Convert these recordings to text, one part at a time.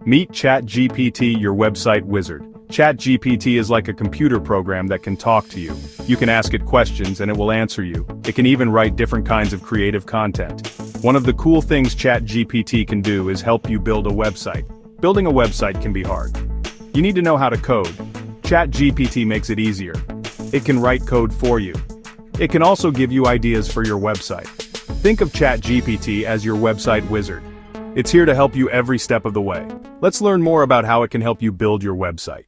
Meet ChatGPT, your website wizard. ChatGPT is like a computer program that can talk to you. You can ask it questions and it will answer you. It can even write different kinds of creative content. One of the cool things ChatGPT can do is help you build a website. Building a website can be hard. You need to know how to code. ChatGPT makes it easier. It can write code for you. It can also give you ideas for your website. Think of ChatGPT as your website wizard. It's here to help you every step of the way. Let's learn more about how it can help you build your website.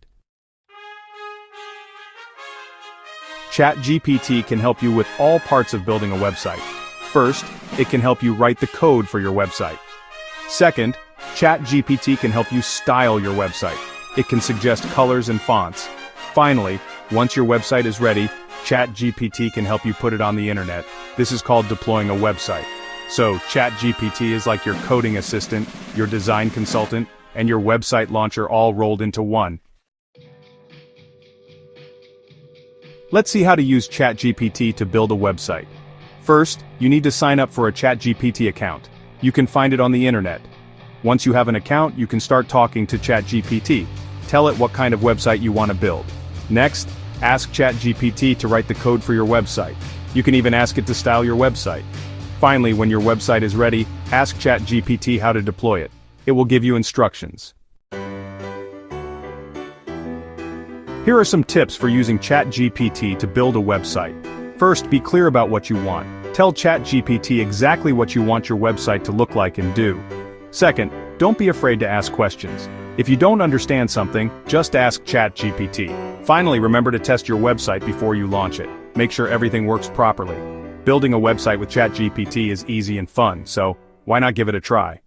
ChatGPT can help you with all parts of building a website. First, it can help you write the code for your website. Second, ChatGPT can help you style your website. It can suggest colors and fonts. Finally, once your website is ready, ChatGPT can help you put it on the internet. This is called deploying a website. So, ChatGPT is like your coding assistant, your design consultant, and your website launcher all rolled into one. Let's see how to use ChatGPT to build a website. First, you need to sign up for a ChatGPT account. You can find it on the internet. Once you have an account, you can start talking to ChatGPT. Tell it what kind of website you want to build. Next, ask ChatGPT to write the code for your website. You can even ask it to style your website. Finally, when your website is ready, ask ChatGPT how to deploy it. It will give you instructions. Here are some tips for using ChatGPT to build a website. First, be clear about what you want. Tell ChatGPT exactly what you want your website to look like and do. Second, don't be afraid to ask questions. If you don't understand something, just ask ChatGPT. Finally, remember to test your website before you launch it. Make sure everything works properly. Building a website with ChatGPT is easy and fun, so why not give it a try?